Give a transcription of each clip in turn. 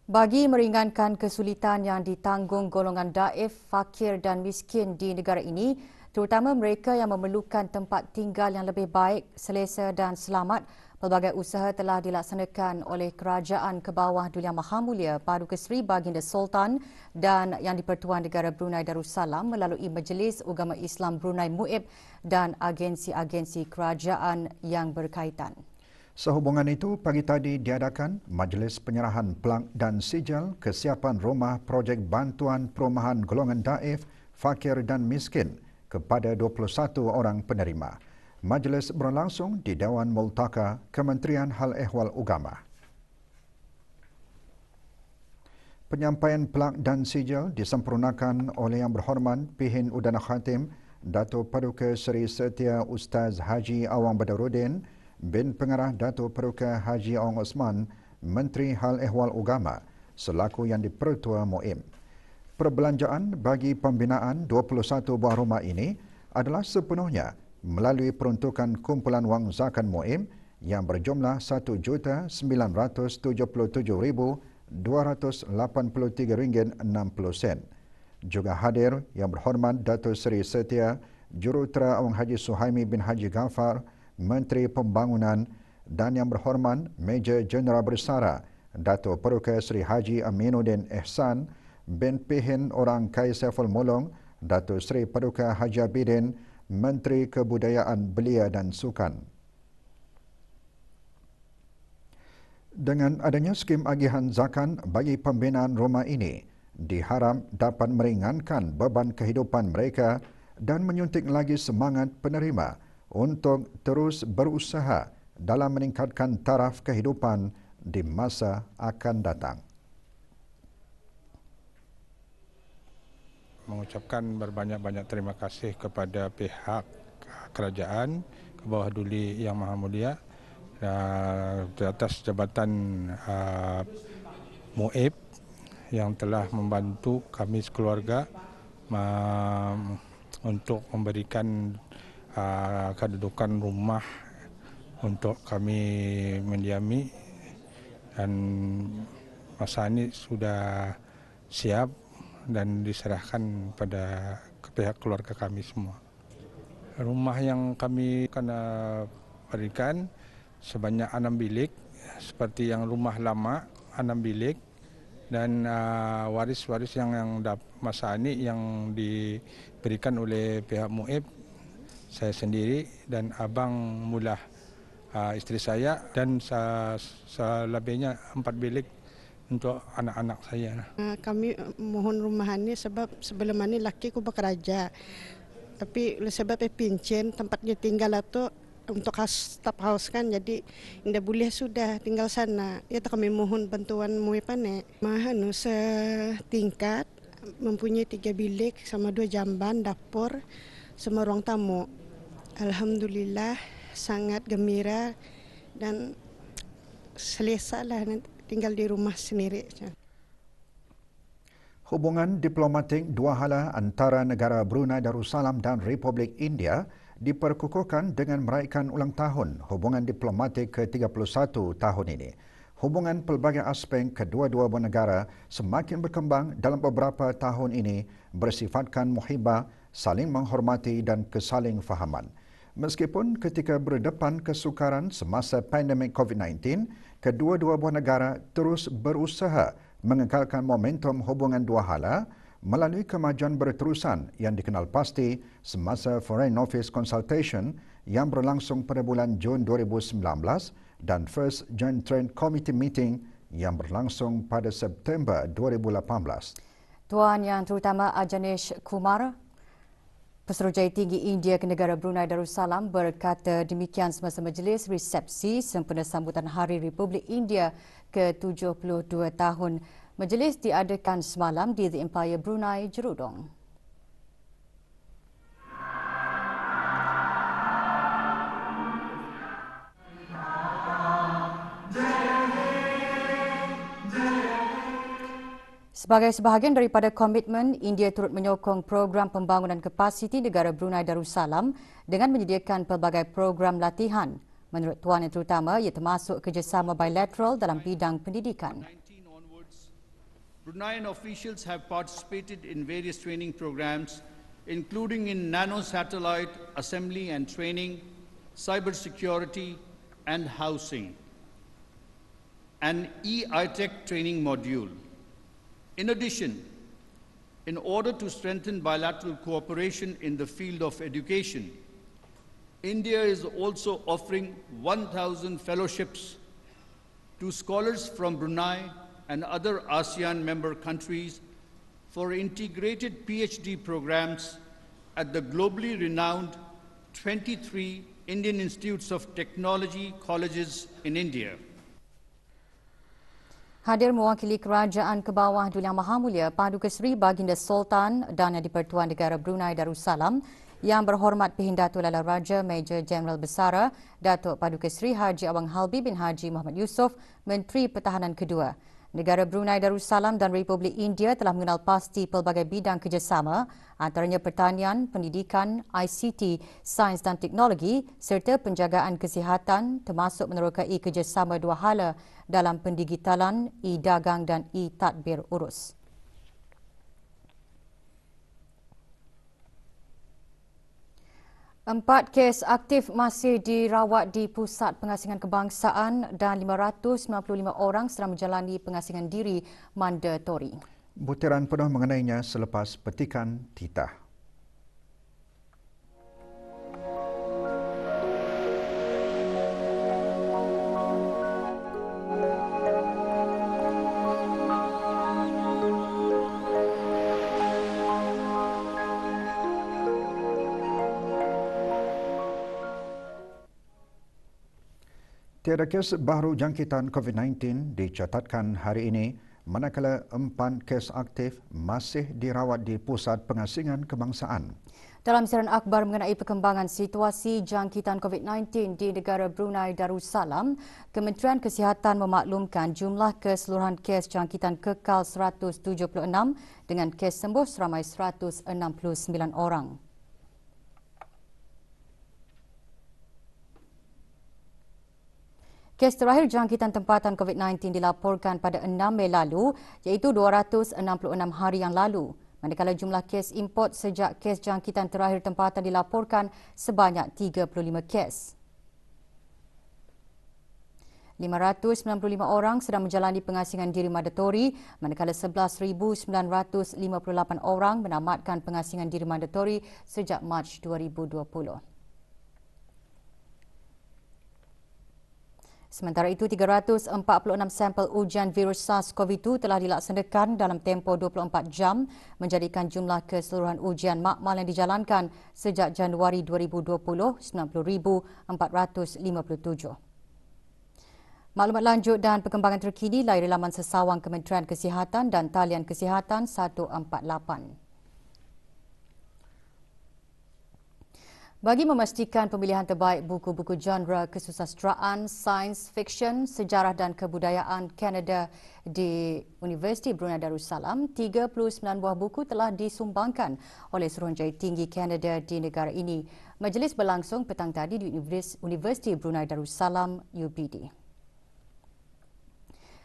Bagi meringankan kesulitan yang ditanggung golongan daif, fakir dan miskin di negara ini, terutama mereka yang memerlukan tempat tinggal yang lebih baik, selesa dan selamat, pelbagai usaha telah dilaksanakan oleh Kerajaan ke bawah Duli Yang Maha Mulia Paduka Seri Baginda Sultan dan Yang di-Pertuan Negara Brunei Darussalam melalui Majlis Ugama Islam Brunei MUIB dan agensi-agensi kerajaan yang berkaitan. Sehubungan itu, pagi tadi diadakan Majlis Penyerahan Pelang dan Sijil Kesiapan Rumah Projek Bantuan Perumahan Golongan Daif, Fakir dan Miskin kepada 21 orang penerima. Majlis berlangsung di Dewan Multaka Kementerian Hal Ehwal Ugama. Penyampaian pelang dan sijil disempurnakan oleh Yang Berhormat Pihin Udana Khatim Dato' Paduka Seri Setia Ustaz Haji Awang Badarudin bin Pengarah Dato' Paduka Haji Awang Osman, Menteri Hal Ehwal Ugama, selaku Yang di-Pertua MUIB. Perbelanjaan bagi pembinaan 21 buah rumah ini adalah sepenuhnya melalui peruntukan kumpulan wang zakat MUIB yang berjumlah RM1,977,283.60. Juga hadir Yang Berhormat Dato' Seri Setia Jurutera Awang Haji Suhaimi bin Haji Ghaffar, Menteri Pembangunan, dan Yang Berhormat Major Jeneral Bersara Dato' Paduka Seri Haji Aminuddin Ehsan bin Pihin Orang Kai Saiful Mulong, Dato' Seri Paduka Haji Abidin, Menteri Kebudayaan Belia dan Sukan. Dengan adanya skim agihan zakat bagi pembinaan rumah ini, diharap dapat meringankan beban kehidupan mereka dan menyuntik lagi semangat penerima untuk terus berusaha dalam meningkatkan taraf kehidupan di masa akan datang. Mengucapkan berbanyak-banyak terima kasih kepada pihak kerajaan ke bawah Duli Yang Maha Mulia di atas jabatan MUIB yang telah membantu kami sekeluarga untuk memberikan kedudukan rumah untuk kami mendiami, dan masa ini sudah siap dan diserahkan pada pihak keluarga kami semua. Rumah yang kami akan berikan sebanyak 6 bilik, seperti yang rumah lama 6 bilik, dan waris-waris yang masa ini yang diberikan oleh pihak MUIB, saya sendiri dan Abang Mullah, isteri saya, dan selebihnya 4 bilik untuk anak-anak saya. Kami mohon rumah ini sebab sebelum ini laki ku bekerja, tapi sebab pincin tempatnya tinggal itu untuk staf house kan, jadi tidak boleh sudah tinggal sana. Ya kami mohon bantuan MUIB mahanu setingkat, mempunyai 3 bilik sama 2 jamban, dapur, sama ruang tamu. Alhamdulillah sangat gembira dan selesa lah tinggal di rumah sendiri. Hubungan diplomatik dua hala antara negara Brunei Darussalam dan Republik India diperkukuhkan dengan meraihkan ulang tahun hubungan diplomatik ke-31 tahun ini. Hubungan pelbagai aspek kedua-dua buah negara semakin berkembang dalam beberapa tahun ini bersifatkan muhibah, saling menghormati dan kesaling fahaman. Meskipun ketika berdepan kesukaran semasa pandemik COVID-19, kedua-dua buah negara terus berusaha mengekalkan momentum hubungan dua hala melalui kemajuan berterusan yang dikenal pasti semasa Foreign Office Consultation yang berlangsung pada bulan Jun 2019 dan First Joint Trade Committee Meeting yang berlangsung pada September 2018. Tuan Yang Terutama Ajanish Kumar, Pesuruhjaya Tinggi India ke negara Brunei Darussalam, berkata demikian semasa majlis resepsi sempena sambutan Hari Republik India ke-72 tahun. Majlis diadakan semalam di The Empire Brunei, Jerudong. Sebagai sebahagian daripada komitmen, India turut menyokong program pembangunan kapasiti negara Brunei Darussalam dengan menyediakan pelbagai program latihan. Menurut Tuan Yang Terutama, ia termasuk kerjasama bilateral dalam bidang pendidikan. Bruneian officials have participated in various training programs, including in nano-satellite assembly and training, cybersecurity and housing, an e-ITech training module. In addition, in order to strengthen bilateral cooperation in the field of education, India is also offering 1,000 fellowships to scholars from Brunei and other ASEAN member countries for integrated PhD programs at the globally renowned 23 Indian Institutes of Technology colleges in India. Hadir mewakili Kerajaan ke bawah Duli Yang Maha Mulia Paduka Seri Baginda Sultan dan di-Pertuan Negara Brunei Darussalam Yang Berhormat Pehindatul Lala Raja Major Jeneral Besara Datuk Paduka Seri Haji Awang Halbi bin Haji Muhammad Yusof, Menteri Pertahanan kedua. Negara Brunei Darussalam dan Republik India telah mengenal pasti pelbagai bidang kerjasama antaranya pertanian, pendidikan, ICT, sains dan teknologi serta penjagaan kesihatan termasuk menerokai kerjasama dua hala dalam pendigitalan, e-dagang dan e-tadbir urus. Empat kes aktif masih dirawat di Pusat Pengasingan Kebangsaan dan 595 orang sedang menjalani pengasingan diri mandatori. Butiran penuh mengenainya selepas petikan titah. Tiada kes baru jangkitan COVID-19 dicatatkan hari ini, manakala 4 kes aktif masih dirawat di Pusat Pengasingan Kebangsaan. Dalam siaran akhbar mengenai perkembangan situasi jangkitan COVID-19 di negara Brunei Darussalam, Kementerian Kesihatan memaklumkan jumlah keseluruhan kes jangkitan kekal 176 dengan kes sembuh seramai 169 orang. Kes terakhir jangkitan tempatan COVID-19 dilaporkan pada 6 Mei lalu iaitu 266 hari yang lalu. Manakala jumlah kes import sejak kes jangkitan terakhir tempatan dilaporkan sebanyak 35 kes. 595 orang sedang menjalani pengasingan diri mandatori, manakala 11,958 orang menamatkan pengasingan diri mandatori sejak Mac 2020. Sementara itu, 346 sampel ujian virus SARS-CoV-2 telah dilaksanakan dalam tempoh 24 jam, menjadikan jumlah keseluruhan ujian makmal yang dijalankan sejak Januari 2020 90,457. Maklumat lanjut dan perkembangan terkini layari laman sesawang Kementerian Kesihatan dan talian Kesihatan 148. Bagi memastikan pemilihan terbaik buku-buku genre kesusasteraan, sains, fiksyen, sejarah dan kebudayaan Kanada di Universiti Brunei Darussalam, 39 buah buku telah disumbangkan oleh Suruhanjaya Tinggi Kanada di negara ini. Majlis berlangsung petang tadi di Universiti Brunei Darussalam UBD.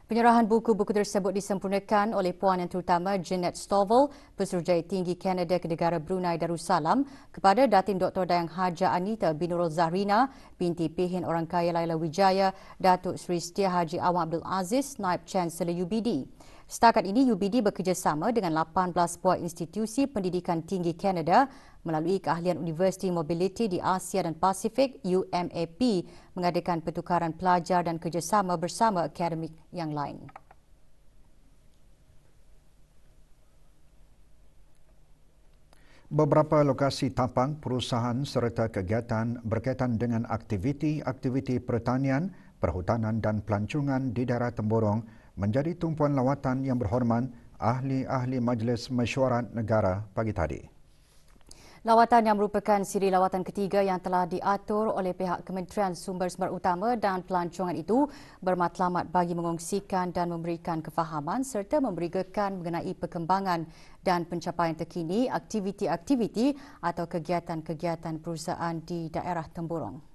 Penyerahan buku-buku tersebut disempurnakan oleh Puan Yang Terutama Jeanette Stovall, Pesuruhjaya Tinggi Kanada ke negara Brunei Darussalam kepada Datin Dr. Dayang Haja Anita Binurul Zahrina, binti Pihin Orang Kaya Laila Wijaya, Datuk Seri Setia Haji Awang Abdul Aziz, Naib Chancellor UBD. Setakat ini, UBD bekerjasama dengan 18 buah institusi pendidikan tinggi Kanada melalui keahlian University Mobility di Asia dan Pasifik UMAP mengadakan pertukaran pelajar dan kerjasama bersama akademik yang lain. Beberapa lokasi tapang, perusahaan serta kegiatan berkaitan dengan aktiviti-aktiviti pertanian, perhutanan dan pelancongan di daerah Temborong menjadi tumpuan lawatan yang berhormat ahli-ahli Majlis Mesyuarat Negara pagi tadi. Lawatan yang merupakan siri lawatan ketiga yang telah diatur oleh pihak Kementerian Sumber-Sumber Utama dan Pelancongan itu bermatlamat bagi mengongsikan dan memberikan kefahaman serta memberikan mengenai perkembangan dan pencapaian terkini aktiviti-aktiviti atau kegiatan-kegiatan perusahaan di daerah Temborong.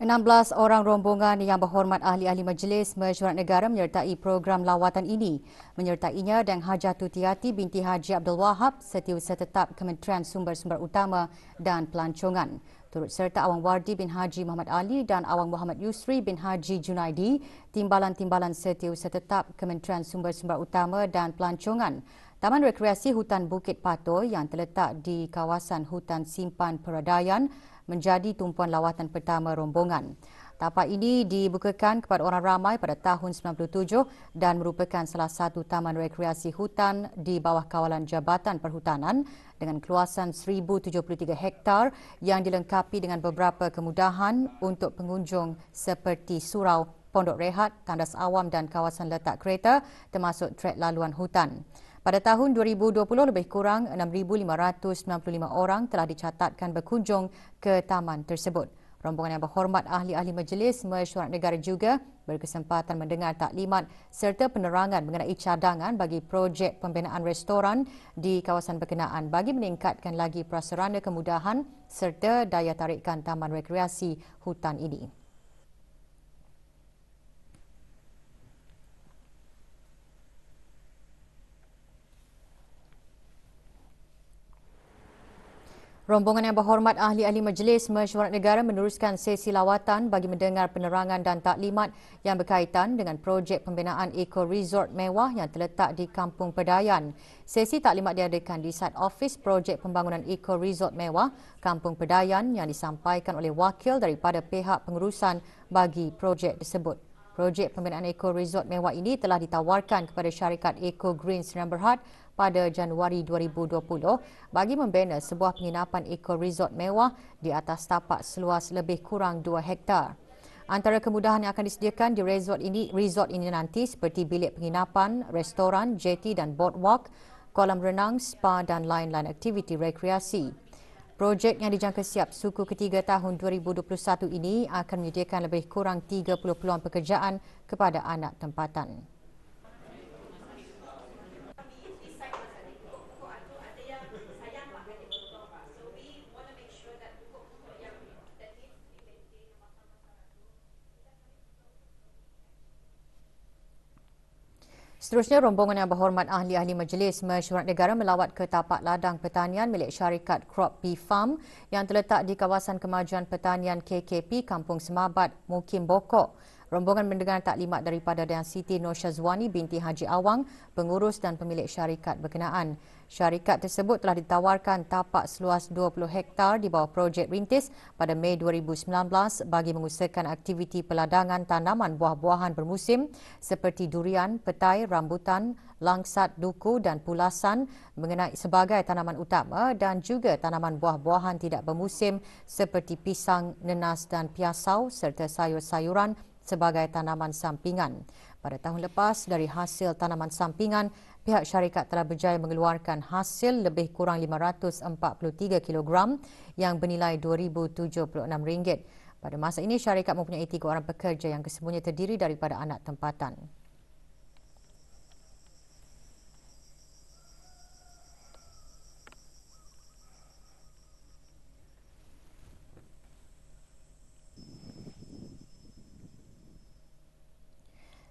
16 orang rombongan yang berhormat ahli-ahli Majlis Mesyuarat Negara menyertai program lawatan ini. Menyertainya Dang Hajah Tutiati binti Haji Abdul Wahab, Setiausaha Tetap Kementerian Sumber-Sumber Utama dan Pelancongan. Turut serta Awang Wardi bin Haji Muhammad Ali dan Awang Muhammad Yusri bin Haji Junaidi, Timbalan-Timbalan Setiausaha Tetap Kementerian Sumber-Sumber Utama dan Pelancongan. Taman Rekreasi Hutan Bukit Patoy yang terletak di kawasan Hutan Simpan Peradaian menjadi tumpuan lawatan pertama rombongan. Tapak ini dibukakan kepada orang ramai pada tahun 97 dan merupakan salah satu taman rekreasi hutan di bawah kawalan Jabatan Perhutanan dengan keluasan 1,073 hektar yang dilengkapi dengan beberapa kemudahan untuk pengunjung seperti surau, pondok rehat, tandas awam dan kawasan letak kereta termasuk trek laluan hutan. Pada tahun 2020, lebih kurang 6,595 orang telah dicatatkan berkunjung ke taman tersebut. Rombongan yang berhormat ahli-ahli Majlis Mesyuarat Negara juga berkesempatan mendengar taklimat serta penerangan mengenai cadangan bagi projek pembinaan restoran di kawasan berkenaan bagi meningkatkan lagi prasarana kemudahan serta daya tarikan taman rekreasi hutan ini. Rombongan yang berhormat ahli-ahli Majlis Mesyuarat Negara meneruskan sesi lawatan bagi mendengar penerangan dan taklimat yang berkaitan dengan projek pembinaan Eco Resort mewah yang terletak di Kampung Pedayan. Sesi taklimat diadakan di site office projek pembangunan Eco Resort mewah Kampung Pedayan yang disampaikan oleh wakil daripada pihak pengurusan bagi projek tersebut. Projek pembinaan Eco Resort mewah ini telah ditawarkan kepada syarikat Eco Green Sdn Bhd pada Januari 2020 bagi membina sebuah penginapan Eco Resort mewah di atas tapak seluas lebih kurang 2 hektar. Antara kemudahan yang akan disediakan di resort ini nanti seperti bilik penginapan, restoran, jetty dan boardwalk, kolam renang, spa dan lain-lain aktiviti rekreasi. Projek yang dijangka siap suku ketiga tahun 2021 ini akan menyediakan lebih kurang 30 peluang pekerjaan kepada anak tempatan. Seterusnya, rombongan yang berhormat ahli-ahli Majlis Mesyuarat Negara melawat ke tapak ladang pertanian milik syarikat Crop Bee Farm yang terletak di kawasan kemajuan pertanian KKP Kampung Semabat, Mukim Bokok. Rombongan mendengar taklimat daripada Dayang Siti Nur Syazwani binti Haji Awang, pengurus dan pemilik syarikat berkenaan. Syarikat tersebut telah ditawarkan tapak seluas 20 hektar di bawah projek rintis pada Mei 2019 bagi mengusahakan aktiviti peladangan tanaman buah-buahan bermusim seperti durian, petai, rambutan, langsat, duku dan pulasan mengenai sebagai tanaman utama dan juga tanaman buah-buahan tidak bermusim seperti pisang, nenas dan piasau serta sayur-sayuran sebagai tanaman sampingan. Pada tahun lepas, dari hasil tanaman sampingan, pihak syarikat telah berjaya mengeluarkan hasil lebih kurang 543 kg yang bernilai RM2,076. Pada masa ini, syarikat mempunyai 3 orang pekerja yang kesemuanya terdiri daripada anak tempatan.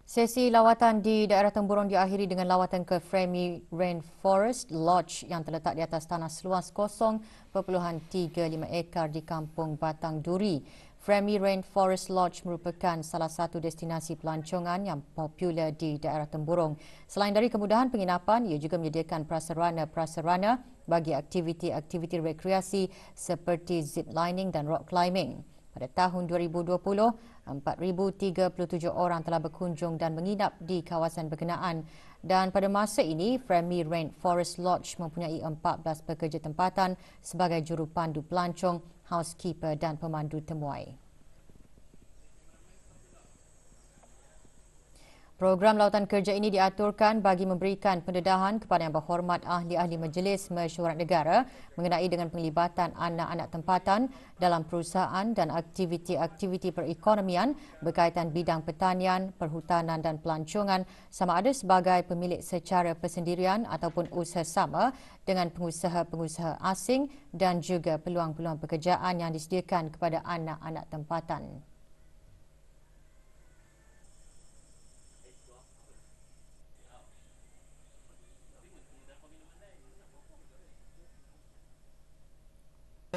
Sesi lawatan di daerah Temburong diakhiri dengan lawatan ke Fremy Rainforest Lodge yang terletak di atas tanah seluas 0.35 ekar di Kampung Batang Duri. Fremy Rainforest Lodge merupakan salah satu destinasi pelancongan yang popular di daerah Temburong. Selain dari kemudahan penginapan, ia juga menyediakan prasarana bagi aktiviti-aktiviti rekreasi seperti zip lining dan rock climbing. Pada tahun 2020, 4,037 orang telah berkunjung dan menginap di kawasan berkenaan dan pada masa ini Fremy Rainforest Lodge mempunyai 14 pekerja tempatan sebagai jurupandu pelancong, housekeeper dan pemandu temuai. Program lawatan kerja ini diaturkan bagi memberikan pendedahan kepada yang berhormat ahli-ahli Majlis Mesyuarat Negara mengenai dengan penglibatan anak-anak tempatan dalam perusahaan dan aktiviti-aktiviti perekonomian berkaitan bidang pertanian, perhutanan dan pelancongan sama ada sebagai pemilik secara persendirian ataupun usaha sama dengan pengusaha-pengusaha asing dan juga peluang-peluang pekerjaan yang disediakan kepada anak-anak tempatan.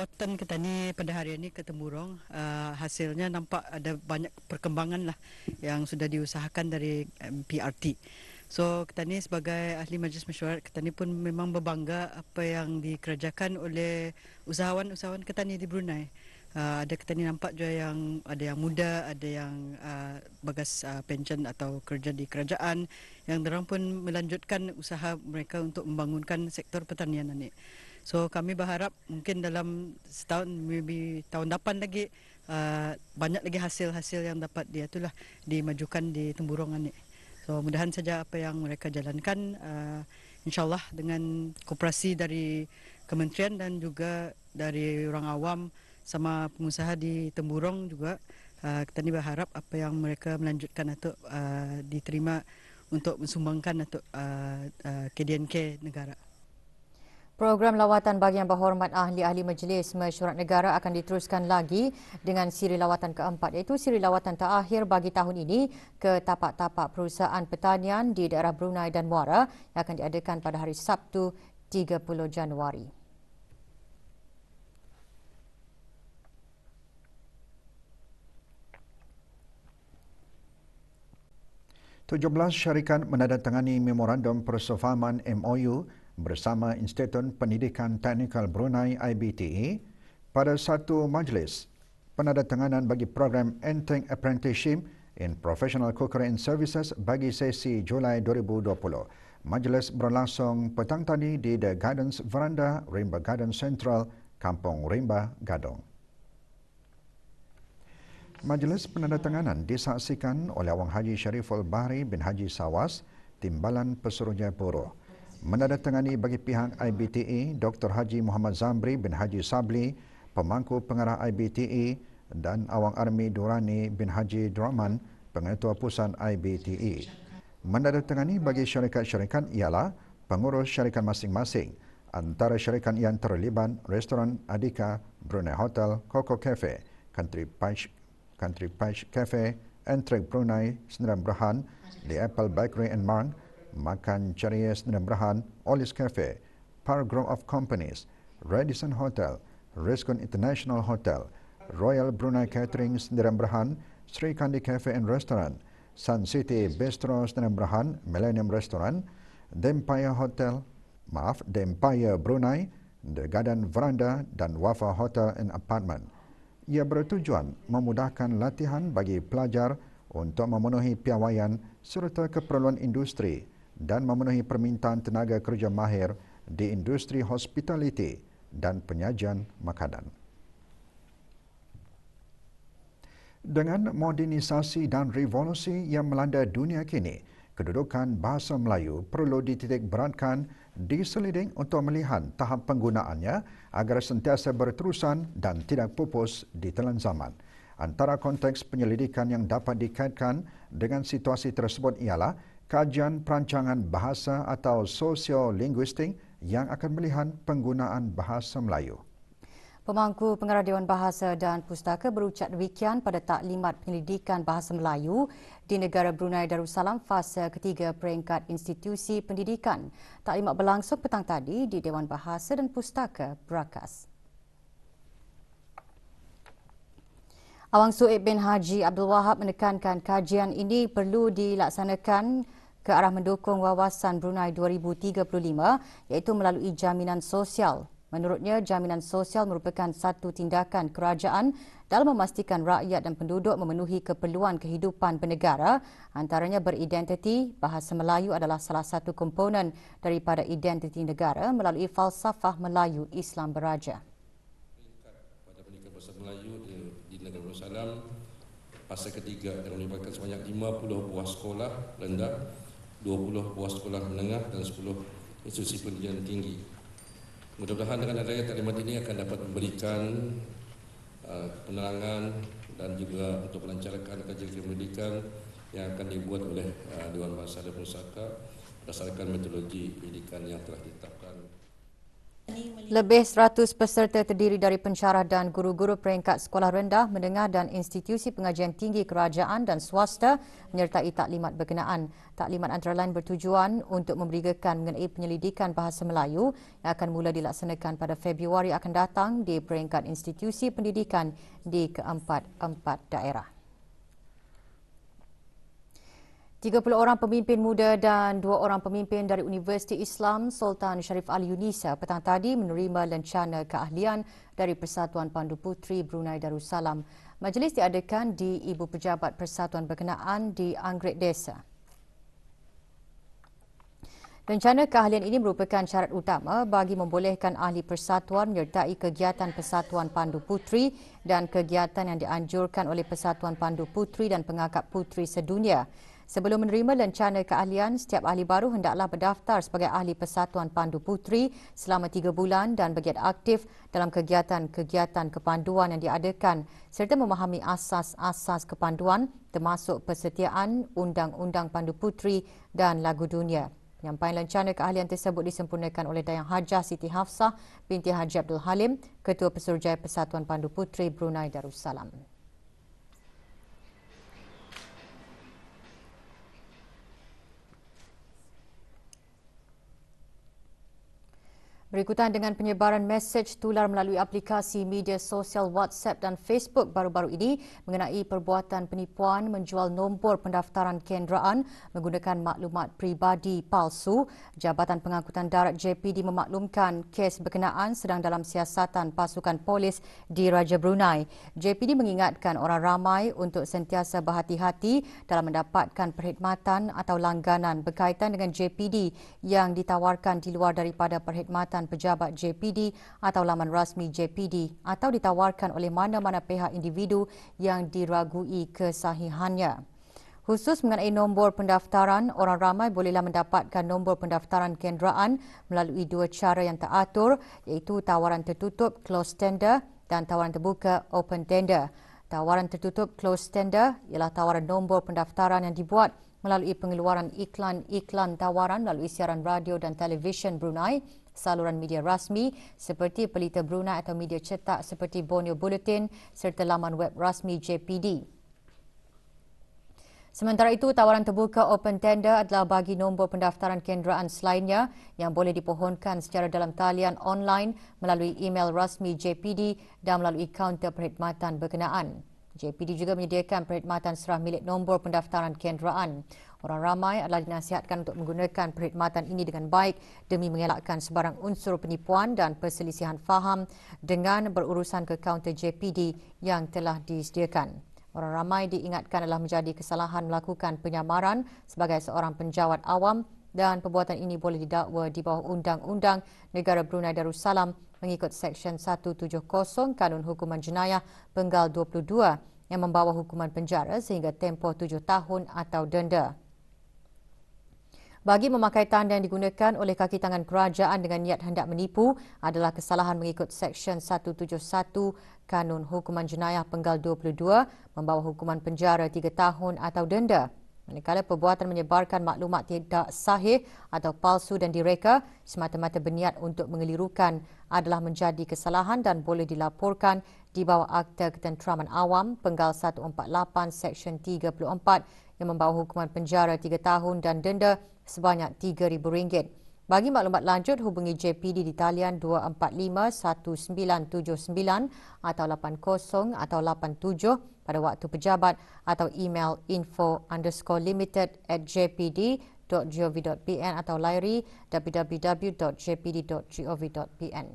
Lawatan kita ni pada hari ini ke Temburong, hasilnya nampak ada banyak perkembangan lah yang sudah diusahakan dari PRT. So kita ni sebagai ahli Majlis Mesyuarat, kita ni pun memang berbangga apa yang dikerjakan oleh usahawan-usahawan ketani di Brunei. Ada ketani nampak juga yang ada yang muda, ada yang bagas pension atau kerja di kerajaan, yang dorang pun melanjutkan usaha mereka untuk membangunkan sektor pertanian ini. So kami berharap mungkin dalam setahun, maybe tahun depan lagi, banyak lagi hasil-hasil yang dapat dia itulah dimajukan di Temburong ini. So mudahan saja apa yang mereka jalankan, insyaAllah dengan koperasi dari kementerian dan juga dari orang awam sama pengusaha di Temburong juga, kita ni berharap apa yang mereka melanjutkan itu diterima untuk mensumbangkan untuk KDNK negara. Program lawatan bagi yang berhormat ahli-ahli Majlis Mesyuarat Negara akan diteruskan lagi dengan siri lawatan keempat, iaitu siri lawatan terakhir bagi tahun ini ke tapak-tapak perusahaan pertanian di daerah Brunei dan Muara yang akan diadakan pada hari Sabtu 30 Januari. Tujuh-belas syarikat menandatangani Memorandum Persefahaman MOU bersama Institut Pendidikan Teknikal Brunei IBTE pada satu majlis penandatanganan bagi program Enteng Apprenticeship in Professional Cookery and Services bagi sesi Julai 2020. Majlis berlangsung petang tadi di The Gardens Veranda, Rimba Garden Central, Kampung Rimba, Gadong. Majlis penandatanganan disaksikan oleh Awang Haji Shariful Bahri bin Haji Sawas, Timbalan Pesuruhjaya Buruh. Menandatangani bagi pihak IBTE, Dr. Haji Muhammad Zambri bin Haji Sabli, Pemangku Pengarah IBTE, dan Awang Army Durani bin Haji Draman, Pengetua Pusat IBTE. Menandatangani bagi syarikat-syarikat ialah pengurus syarikat masing-masing. Antara syarikat yang terlibat Restoran Adika, Brunei Hotel, Coco Cafe, Country Patch Cafe, Entrek Brunei, Sdn Bhd, The Apple Bakery and Mark, Makan Ceria Sdn Bhd, Olis Cafe, Park Group of Companies, Radisson Hotel, Rizkun International Hotel, Royal Brunei Catering Sdn Bhd, Sri Kandi Cafe and Restaurant, Sun City Bistro Sdn Bhd, Millennium Restaurant, Dempire Brunei, The Garden Veranda dan Wafa Hotel and Apartment. Ia bertujuan memudahkan latihan bagi pelajar untuk memenuhi piawaian serta keperluan industri dan memenuhi permintaan tenaga kerja mahir di industri hospitality dan penyajian makanan. Dengan modernisasi dan revolusi yang melanda dunia kini, kedudukan bahasa Melayu perlu dititik beratkan diselidik untuk melihat tahap penggunaannya agar sentiasa berterusan dan tidak pupus di telan zaman. Antara konteks penyelidikan yang dapat dikaitkan dengan situasi tersebut ialah kajian perancangan bahasa atau sosiolinguistik yang akan melihat penggunaan bahasa Melayu. Pemangku Pengarah Dewan Bahasa dan Pustaka berucap demikian pada Taklimat Penyelidikan Bahasa Melayu di negara Brunei Darussalam fasa ketiga peringkat institusi pendidikan. Taklimat berlangsung petang tadi di Dewan Bahasa dan Pustaka Brakas. Awang Suib bin Haji Abdul Wahab menekankan kajian ini perlu dilaksanakan ke arah mendukung wawasan Brunei 2035 iaitu melalui jaminan sosial. Menurutnya, jaminan sosial merupakan satu tindakan kerajaan dalam memastikan rakyat dan penduduk memenuhi keperluan kehidupan bernegara, antaranya beridentiti. Bahasa Melayu adalah salah satu komponen daripada identiti negara melalui falsafah Melayu Islam Beraja. Pada pendidikan bahasa Melayu di negara Darussalam, fasa ketiga yang melibatkan sebanyak 50 buah sekolah rendah, 20 buah sekolah menengah dan 10 institusi pendidikan tinggi. Mudah-mudahan dengan adanya taklimat ini akan dapat memberikan penerangan dan juga untuk melancarkan kajian pendidikan yang akan dibuat oleh Dewan Bahasa dan Pustaka berdasarkan metodologi pendidikan yang telah ditetapkan. Lebih 100 peserta terdiri dari pensyarah dan guru-guru peringkat sekolah rendah, menengah dan institusi pengajian tinggi kerajaan dan swasta menyertai taklimat berkenaan. Taklimat antara lain bertujuan untuk memberigakan mengenai penyelidikan bahasa Melayu yang akan mula dilaksanakan pada Februari akan datang di peringkat institusi pendidikan di keempat-empat daerah. 30 orang pemimpin muda dan 2 orang pemimpin dari Universiti Islam Sultan Sharif Ali Yunisa petang tadi menerima lencana keahlian dari Persatuan Pandu Puteri Brunei Darussalam. Majlis diadakan di Ibu Pejabat Persatuan Berkenaan di Anggrek Desa. Lencana keahlian ini merupakan syarat utama bagi membolehkan ahli persatuan menyertai kegiatan Persatuan Pandu Puteri dan kegiatan yang dianjurkan oleh Persatuan Pandu Puteri dan Pengakap Puteri sedunia. Sebelum menerima lencana keahlian, setiap ahli baru hendaklah berdaftar sebagai ahli Persatuan Pandu Puteri selama 3 bulan dan bergiat aktif dalam kegiatan-kegiatan kepanduan yang diadakan serta memahami asas-asas kepanduan termasuk persetiaan Undang-Undang Pandu Puteri dan Lagu Dunia. Penyampaian lencana keahlian tersebut disempurnakan oleh Dayang Hajah Siti Hafsah binti Haji Abdul Halim, Ketua Pesuruhjaya Persatuan Pandu Puteri Brunei Darussalam. Berikutan dengan penyebaran mesej tular melalui aplikasi media sosial WhatsApp dan Facebook baru-baru ini mengenai perbuatan penipuan menjual nombor pendaftaran kenderaan menggunakan maklumat peribadi palsu, Jabatan Pengangkutan Darat JPD memaklumkan kes berkenaan sedang dalam siasatan pasukan polis di Raja Brunei. JPD mengingatkan orang ramai untuk sentiasa berhati-hati dalam mendapatkan perkhidmatan atau langganan berkaitan dengan JPD yang ditawarkan di luar daripada perkhidmatan pejabat JPD atau laman rasmi JPD atau ditawarkan oleh mana-mana pihak individu yang diragui kesahihannya. Khusus mengenai nombor pendaftaran, orang ramai bolehlah mendapatkan nombor pendaftaran kenderaan melalui 2 cara yang teratur iaitu tawaran tertutup closed tender dan tawaran terbuka open tender. Tawaran tertutup closed tender ialah tawaran nombor pendaftaran yang dibuat melalui pengeluaran iklan-iklan tawaran melalui siaran radio dan televisyen Brunei, saluran media rasmi seperti Pelita Brunei atau media cetak seperti Borneo Bulletin serta laman web rasmi JPD. Sementara itu, tawaran terbuka open tender adalah bagi nombor pendaftaran kenderaan selainnya yang boleh dipohonkan secara dalam talian online melalui email rasmi JPD dan melalui kaunter perkhidmatan berkenaan. JPD juga menyediakan perkhidmatan serah milik nombor pendaftaran kenderaan. Orang ramai adalah dinasihatkan untuk menggunakan perkhidmatan ini dengan baik demi mengelakkan sebarang unsur penipuan dan perselisihan faham dengan berurusan ke kaunter JPD yang telah disediakan. Orang ramai diingatkan adalah menjadi kesalahan melakukan penyamaran sebagai seorang penjawat awam dan perbuatan ini boleh didakwa di bawah Undang-Undang Negara Brunei Darussalam mengikut Seksyen 170 Kanun Hukuman Jenayah Penggal 22 yang membawa hukuman penjara sehingga tempoh 7 tahun atau denda. Bagi memakai tanda yang digunakan oleh kaki tangan kerajaan dengan niat hendak menipu adalah kesalahan mengikut Seksyen 171 Kanun Hukuman Jenayah Penggal 22 membawa hukuman penjara 3 tahun atau denda. Manakala perbuatan menyebarkan maklumat tidak sahih atau palsu dan direka semata-mata berniat untuk mengelirukan adalah menjadi kesalahan dan boleh dilaporkan di bawah Akta Ketenteraman Awam Penggal 148 Seksyen 34 yang membawa hukuman penjara 3 tahun dan denda sebanyak RM3,000. Bagi maklumat lanjut, hubungi JPD di talian 245-1979 atau 80 atau 87 pada waktu pejabat atau email info_limited@jpd.gov.pn atau layari www.jpd.gov.pn.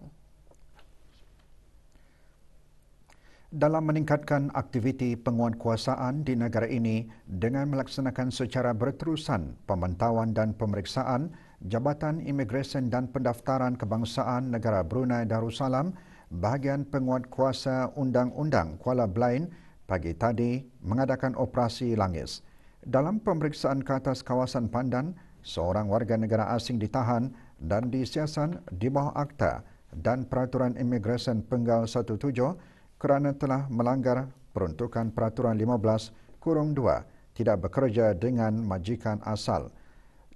Dalam meningkatkan aktiviti penguatkuasaan di negara ini dengan melaksanakan secara berterusan pemantauan dan pemeriksaan, Jabatan Imigresen dan Pendaftaran Kebangsaan Negara Brunei Darussalam, bahagian penguatkuasa Undang-Undang Kuala Blain pagi tadi mengadakan operasi Langis. Dalam pemeriksaan ke atas kawasan Pandan, seorang warga negara asing ditahan dan disiasat di bawah Akta dan Peraturan Imigresen Penggal 17 kerana telah melanggar peruntukan Peraturan 15-2 tidak bekerja dengan majikan asal.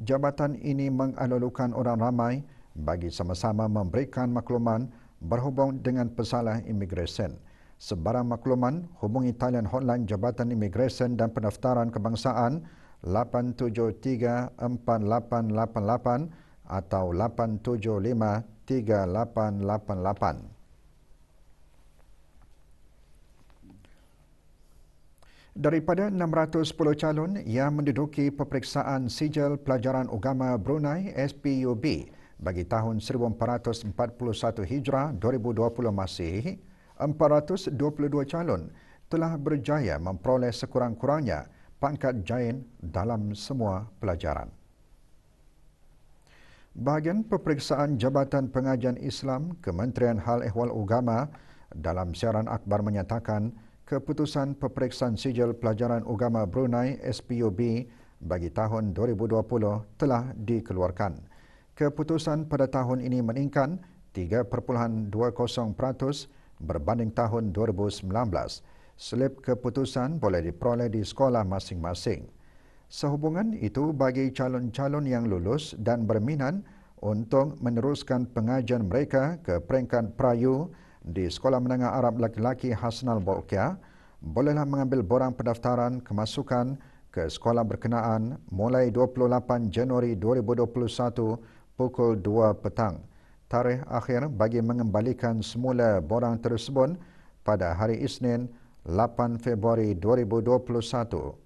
Jabatan ini mengalulukan orang ramai bagi sama-sama memberikan makluman berhubung dengan pesalah imigresen. Sebarang makluman, hubungi talian hotline Jabatan Imigresen dan Pendaftaran Kebangsaan 873-4888 atau 875-3888. Daripada 610 calon yang menduduki peperiksaan Sijil Pelajaran Agama Brunei SPUB bagi tahun 1441 Hijrah 2020 Masihi, 422 calon telah berjaya memperoleh sekurang-kurangnya pangkat jain dalam semua pelajaran. Bahagian peperiksaan Jabatan Pengajian Islam Kementerian Hal Ehwal Agama dalam siaran akhbar menyatakan keputusan peperiksaan Sijil Pelajaran Agama Brunei SPUB bagi tahun 2020 telah dikeluarkan. Keputusan pada tahun ini meningkat 3.20% berbanding tahun 2019. Slip keputusan boleh diperoleh di sekolah masing-masing. Sehubungan itu, bagi calon-calon yang lulus dan berminat untuk meneruskan pengajian mereka ke peringkat Prayu di Sekolah Menengah Arab Laki-Laki Hasnal Bolkiah, bolehlah mengambil borang pendaftaran kemasukan ke sekolah berkenaan mulai 28 Januari 2021 pukul 2 petang. Tarikh akhir bagi mengembalikan semula borang tersebut pada hari Isnin 8 Februari 2021.